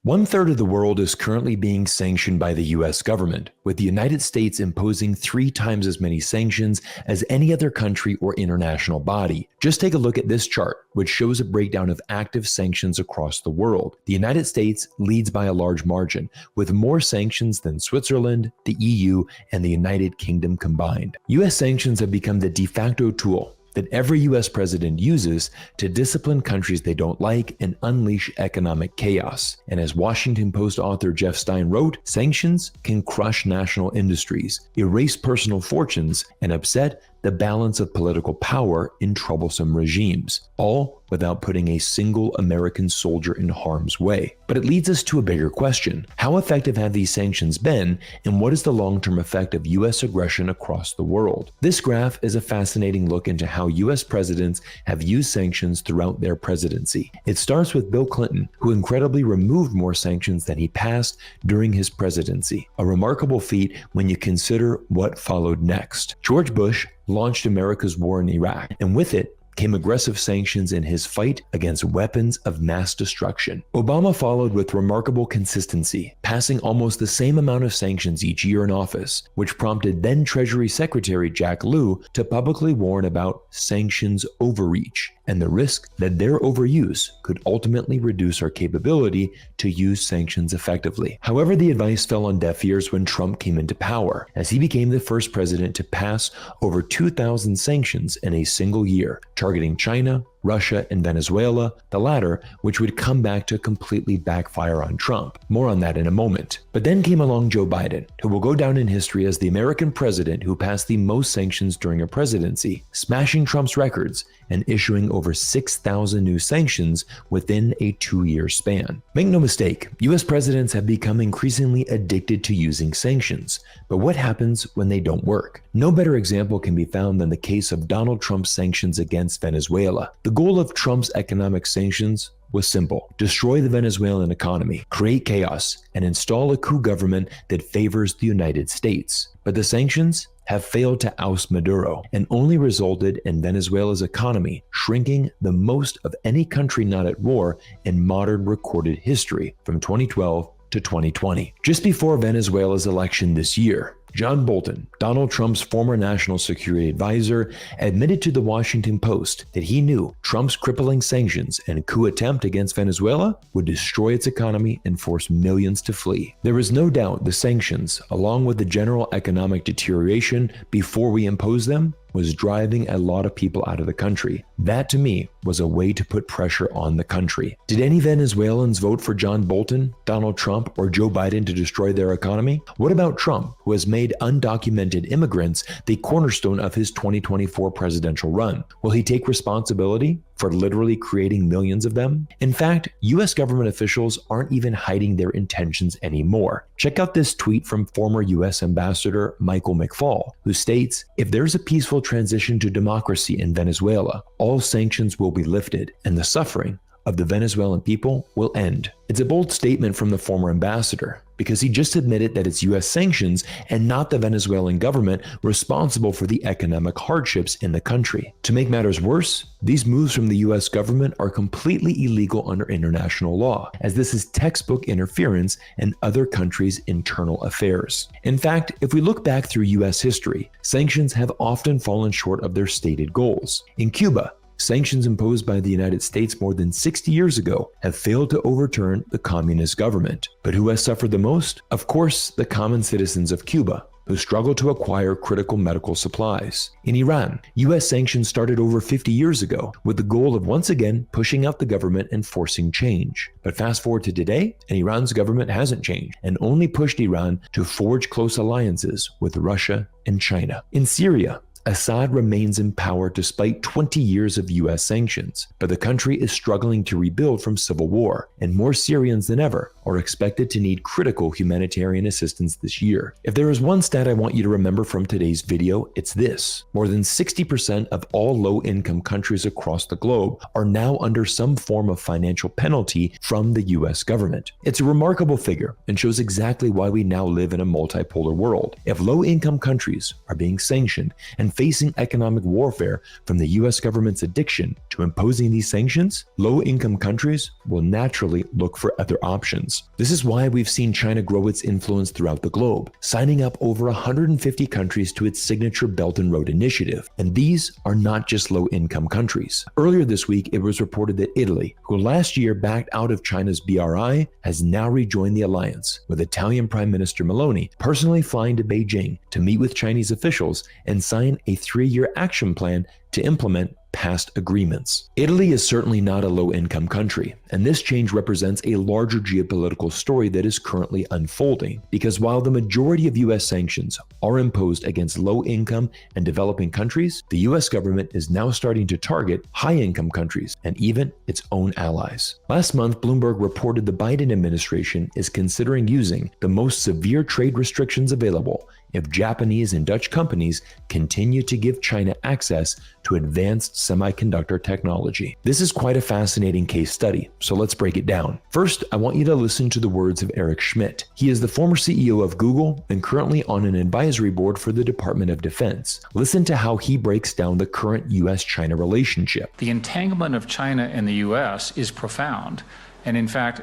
1/3 of the world is currently being sanctioned by the US government, with the United States imposing 3 times as many sanctions as any other country or international body. Just take a look at this chart, which shows a breakdown of active sanctions across the world. The United States leads by a large margin, with more sanctions than Switzerland, the EU, and the United Kingdom combined. US sanctions have become the de facto tool that every US president uses to discipline countries they don't like and unleash economic chaos. And as Washington Post author Jeff Stein wrote, sanctions can crush national industries, erase personal fortunes, and upset the balance of political power in troublesome regimes, all without putting a single American soldier in harm's way. But it leads us to a bigger question. How effective have these sanctions been, and what is the long-term effect of US aggression across the world? This graph is a fascinating look into how US presidents have used sanctions throughout their presidency. It starts with Bill Clinton, who incredibly removed more sanctions than he passed during his presidency, a remarkable feat when you consider what followed next. George Bush launched America's war in Iraq, and with it came aggressive sanctions in his fight against weapons of mass destruction. Obama followed with remarkable consistency, passing almost the same amount of sanctions each year in office, which prompted then Treasury Secretary Jack Lew to publicly warn about sanctions overreach and the risk that their overuse could ultimately reduce our capability to use sanctions effectively. However, the advice fell on deaf ears when Trump came into power, as he became the first president to pass over 2,000 sanctions in a single year, targeting China, Russia, and Venezuela, the latter which would come back to completely backfire on Trump. More on that in a moment. But then came along Joe Biden, who will go down in history as the American president who passed the most sanctions during a presidency, smashing Trump's records and issuing over 6,000 new sanctions within a 2-year span. Make no mistake, US presidents have become increasingly addicted to using sanctions. But what happens when they don't work? No better example can be found than the case of Donald Trump's sanctions against Venezuela. The goal of Trump's economic sanctions was simple: destroy the Venezuelan economy, create chaos, and install a coup government that favors the United States. But the sanctions have failed to oust Maduro and only resulted in Venezuela's economy shrinking the most of any country not at war in modern recorded history from 2012 to 2020. Just before Venezuela's election this year, John Bolton, Donald Trump's former national security advisor, admitted to the Washington Post that he knew Trump's crippling sanctions and coup attempt against Venezuela would destroy its economy and force millions to flee. There is no doubt the sanctions, along with the general economic deterioration before we imposed them, was driving a lot of people out of the country. That, to me, was a way to put pressure on the country. Did any Venezuelans vote for John Bolton, Donald Trump, or Joe Biden to destroy their economy? What about Trump, who has made undocumented immigrants the cornerstone of his 2024 presidential run? Will he take responsibility for literally creating millions of them? In fact, US government officials aren't even hiding their intentions anymore. Check out this tweet from former US Ambassador Michael McFaul, who states, "If there's a peaceful transition to democracy in Venezuela, all sanctions will be lifted and the suffering of the Venezuelan people will end." It's a bold statement from the former ambassador, because he just admitted that it's US sanctions and not the Venezuelan government responsible for the economic hardships in the country. To make matters worse, these moves from the US government are completely illegal under international law, as this is textbook interference in other countries' internal affairs. In fact, if we look back through US history, sanctions have often fallen short of their stated goals. In Cuba, sanctions imposed by the United States more than 60 years ago have failed to overturn the communist government. But who has suffered the most? Of course, the common citizens of Cuba, who struggle to acquire critical medical supplies. In Iran, US sanctions started over 50 years ago with the goal of once again pushing out the government and forcing change. But fast forward to today, and Iran's government hasn't changed and only pushed Iran to forge close alliances with Russia and China. In Syria, Assad remains in power despite 20 years of US sanctions, but the country is struggling to rebuild from civil war, and more Syrians than ever are expected to need critical humanitarian assistance this year. If there is one stat I want you to remember from today's video, it's this: more than 60% of all low-income countries across the globe are now under some form of financial penalty from the US government. It's a remarkable figure and shows exactly why we now live in a multipolar world. If low-income countries are being sanctioned and facing economic warfare from the US government's addiction to imposing these sanctions, low-income countries will naturally look for other options. sanctions. This is why we've seen China grow its influence throughout the globe, signing up over 150 countries to its signature Belt and Road Initiative. And these are not just low-income countries. Earlier this week, it was reported that Italy, who last year backed out of China's BRI, has now rejoined the alliance, with Italian Prime Minister Meloni personally flying to Beijing to meet with Chinese officials and sign a 3-year action plan to implement past agreements. Italy is certainly not a low-income country, and this change represents a larger geopolitical story that is currently unfolding, because while the majority of US sanctions are imposed against low-income and developing countries, the US government is now starting to target high-income countries and even its own allies. Last month, Bloomberg reported the Biden administration is considering using the most severe trade restrictions available if Japanese and Dutch companies continue to give China access to advanced semiconductor technology. This is quite a fascinating case study, so let's break it down. First, I want you to listen to the words of Eric Schmidt. He is the former CEO of Google and currently on an advisory board for the Department of Defense. Listen to how he breaks down the current US-China relationship. The entanglement of China and the US is profound, and in fact,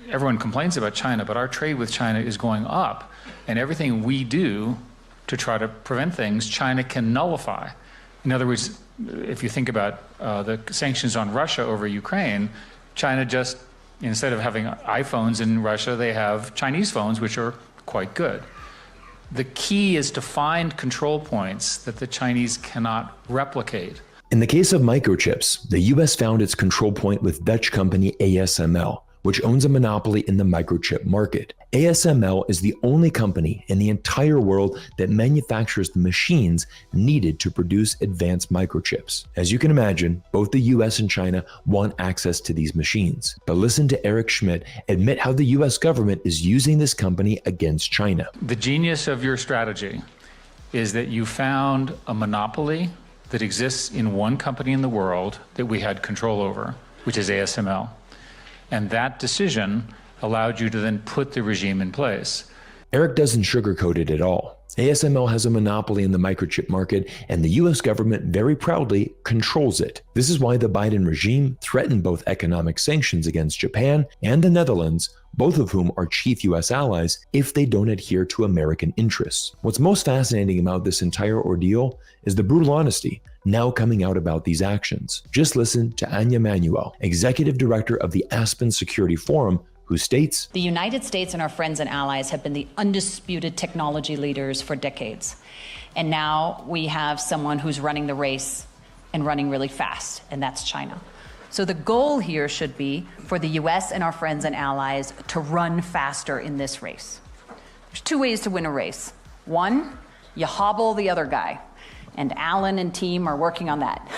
everyone complains about China, but our trade with China is going up, and everything we do to try to prevent things, China can nullify. In other words, if you think about the sanctions on Russia over Ukraine, China just, instead of having iPhones in Russia, they have Chinese phones, which are quite good. The key is to find control points that the Chinese cannot replicate. In the case of microchips, the US found its control point with Dutch company ASML, which owns a monopoly in the microchip market. ASML is the only company in the entire world that manufactures the machines needed to produce advanced microchips. As you can imagine, both the US and China want access to these machines. But listen to Eric Schmidt admit how the US government is using this company against China. The genius of your strategy is that you found a monopoly that exists in one company in the world that we had control over, which is ASML. And that decision allowed you to then put the regime in place. Eric doesn't sugarcoat it at all. ASML has a monopoly in the microchip market, and the US government very proudly controls it. This is why the Biden regime threatened both economic sanctions against Japan and the Netherlands, both of whom are chief US allies, if they don't adhere to American interests. What's most fascinating about this entire ordeal is the brutal honesty now coming out about these actions. Just listen to Anya Manuel, executive director of the Aspen Security Forum, who states, "The United States and our friends and allies have been the undisputed technology leaders for decades. And now we have someone who's running the race and running really fast, and that's China. So the goal here should be for the US and our friends and allies to run faster in this race. There's 2 ways to win a race. One, you hobble the other guy. And Alan and team are working on that.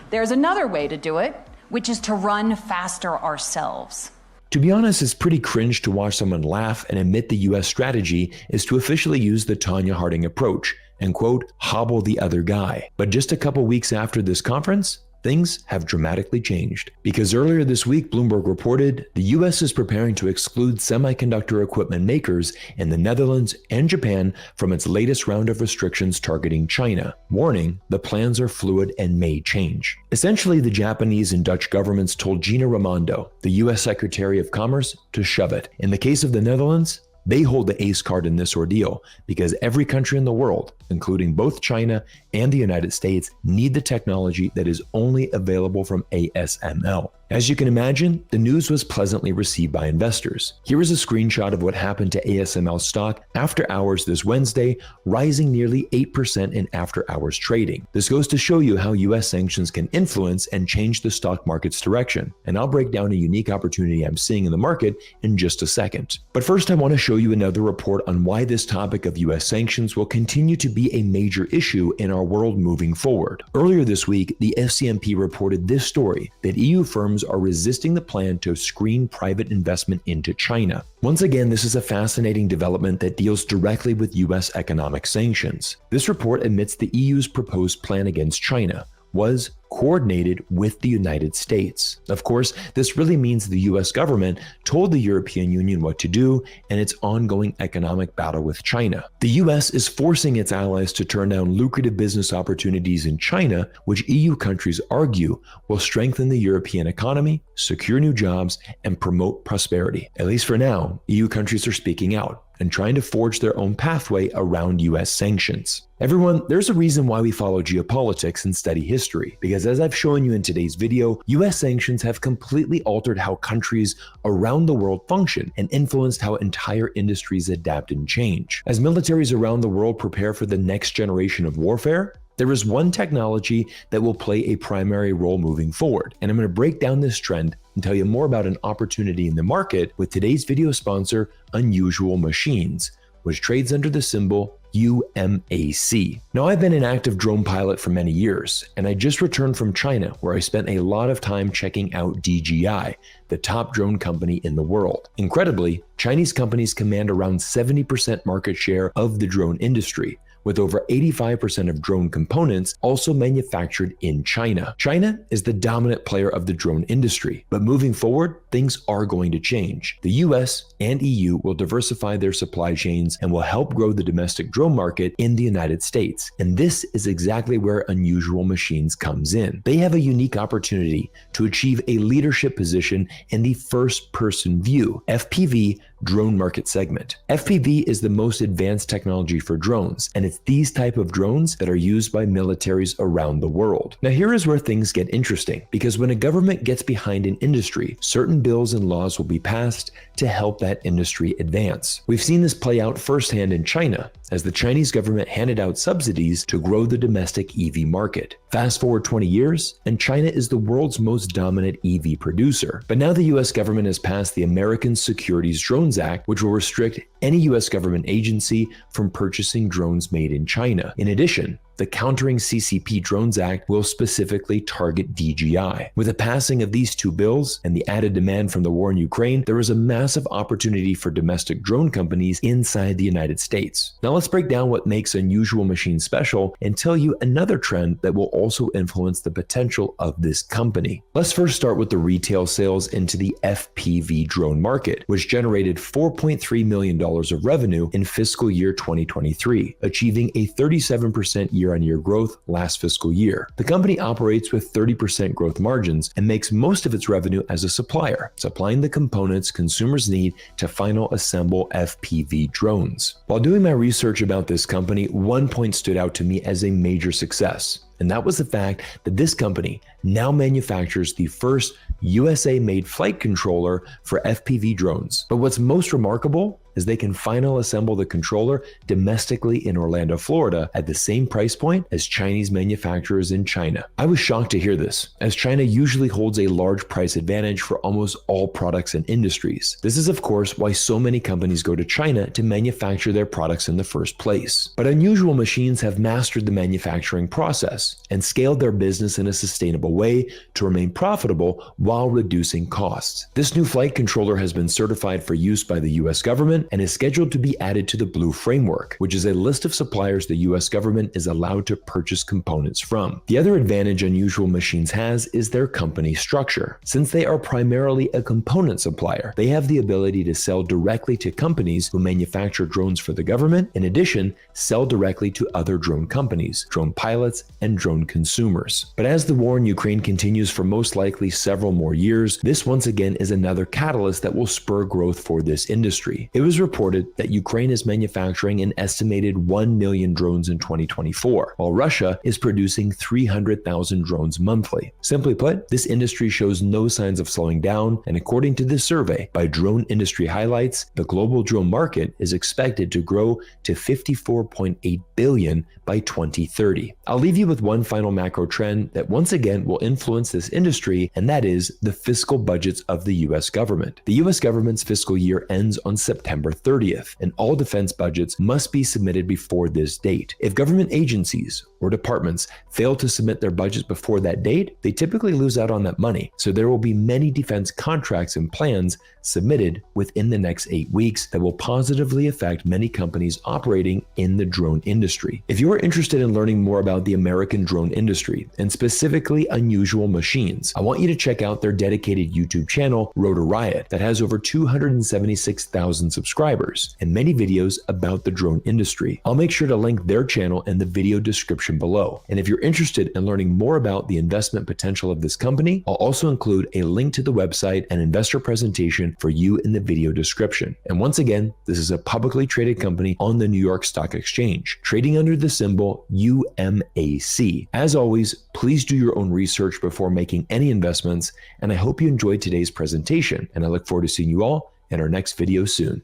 There's another way to do it, which is to run faster ourselves." To be honest, it's pretty cringe to watch someone laugh and admit the US strategy is to officially use the Tonya Harding approach and quote, hobble the other guy. But just a couple weeks after this conference, things have dramatically changed. Because earlier this week, Bloomberg reported the US is preparing to exclude semiconductor equipment makers in the Netherlands and Japan from its latest round of restrictions targeting China, warning the plans are fluid and may change. Essentially, the Japanese and Dutch governments told Gina Raimondo, the US Secretary of Commerce, to shove it. In the case of the Netherlands, they hold the ace card in this ordeal because every country in the world, including both China and the United States, need the technology that is only available from ASML. As you can imagine, the news was pleasantly received by investors. Here is a screenshot of what happened to ASML stock after hours this Wednesday, rising nearly 8% in after-hours trading. This goes to show you how US sanctions can influence and change the stock market's direction. And I'll break down a unique opportunity I'm seeing in the market in just a second. But first, I want to show you another report on why this topic of US sanctions will continue to be a major issue in our world moving forward. Earlier this week, the FCMP reported this story that EU firms are resisting the plan to screen private investment into China. Once again, this is a fascinating development that deals directly with US economic sanctions. This report admits the EU's proposed plan against China was coordinated with the United States. Of course, this really means the US government told the European Union what to do in its ongoing economic battle with China. The US is forcing its allies to turn down lucrative business opportunities in China, which EU countries argue will strengthen the European economy, secure new jobs, and promote prosperity. At least for now, EU countries are speaking out and trying to forge their own pathway around US sanctions. Everyone, there's a reason why we follow geopolitics and study history, because as I've shown you in today's video, US sanctions have completely altered how countries around the world function and influenced how entire industries adapt and change. As militaries around the world prepare for the next generation of warfare, there is one technology that will play a primary role moving forward, and I'm going to break down this trend and tell you more about an opportunity in the market with today's video sponsor, Unusual Machines, which trades under the symbol UMAC. Now, I've been an active drone pilot for many years, and I just returned from China, where I spent a lot of time checking out DJI, the top drone company in the world. Incredibly, Chinese companies command around 70% market share of the drone industry, with over 85% of drone components also manufactured in China. China is the dominant player of the drone industry, but moving forward, things are going to change. The US and EU will diversify their supply chains and will help grow the domestic drone market in the United States. And this is exactly where Unusual Machines comes in. They have a unique opportunity to achieve a leadership position in the first-person view, FPV, drone market segment. FPV is the most advanced technology for drones, and it's these type of drones that are used by militaries around the world. Now, here is where things get interesting, because when a government gets behind an industry, certain bills and laws will be passed to help that industry advance. We've seen this play out firsthand in China, as the Chinese government handed out subsidies to grow the domestic EV market. Fast forward 20 years, and China is the world's most dominant EV producer. But now the US government has passed the American Securities Drones Act, which will restrict any US government agency from purchasing drones made in China. In addition, the Countering CCP Drones Act will specifically target DJI. With the passing of these two bills and the added demand from the war in Ukraine, there is a massive opportunity for domestic drone companies inside the United States. Now let's break down what makes Unusual Machines special and tell you another trend that will also influence the potential of this company. Let's first start with the retail sales into the FPV drone market, which generated $4.3 million of revenue in fiscal year 2023, achieving a 37% year-on-year growth last fiscal year. The company operates with 30% growth margins and makes most of its revenue as a supplier, supplying the components consumers need to final assemble FPV drones. While doing my research about this company, one point stood out to me as a major success, and that was the fact that this company now manufactures the first USA-made flight controller for FPV drones. But what's most remarkable is they can final assemble the controller domestically in Orlando, Florida at the same price point as Chinese manufacturers in China. I was shocked to hear this, as China usually holds a large price advantage for almost all products and industries. This is of course why so many companies go to China to manufacture their products in the first place. But Unusual Machines have mastered the manufacturing process and scaled their business in a sustainable way to remain profitable while reducing costs. This new flight controller has been certified for use by the US government and is scheduled to be added to the Blue Framework, which is a list of suppliers the US government is allowed to purchase components from. The other advantage Unusual Machines has is their company structure. Since they are primarily a component supplier, they have the ability to sell directly to companies who manufacture drones for the government, in addition, sell directly to other drone companies, drone pilots, and drone consumers. But as the war in Ukraine continues for most likely several more years, this once again is another catalyst that will spur growth for this industry. It was reported that Ukraine is manufacturing an estimated 1 million drones in 2024, while Russia is producing 300,000 drones monthly. Simply put, this industry shows no signs of slowing down, and according to this survey by Drone Industry Highlights, the global drone market is expected to grow to $54.8 billion by 2030. I'll leave you with one final macro trend that once again will influence this industry, and that is the fiscal budgets of the US government. The US government's fiscal year ends on September September 30th, and all defense budgets must be submitted before this date. If government agencies or departments fail to submit their budgets before that date, they typically lose out on that money. So there will be many defense contracts and plans submitted within the next 8 weeks that will positively affect many companies operating in the drone industry. If you are interested in learning more about the American drone industry and specifically unusual machines, I want you to check out their dedicated YouTube channel, Rotor Riot, that has over 276,000 subscribers and many videos about the drone industry. I'll make sure to link their channel in the video description below. And if you're interested in learning more about the investment potential of this company, I'll also include a link to the website and investor presentation for you in the video description. And once again, this is a publicly traded company on the New York Stock Exchange, trading under the symbol UMAC. As always, please do your own research before making any investments, and I hope you enjoyed today's presentation, and I look forward to seeing you all in our next video soon.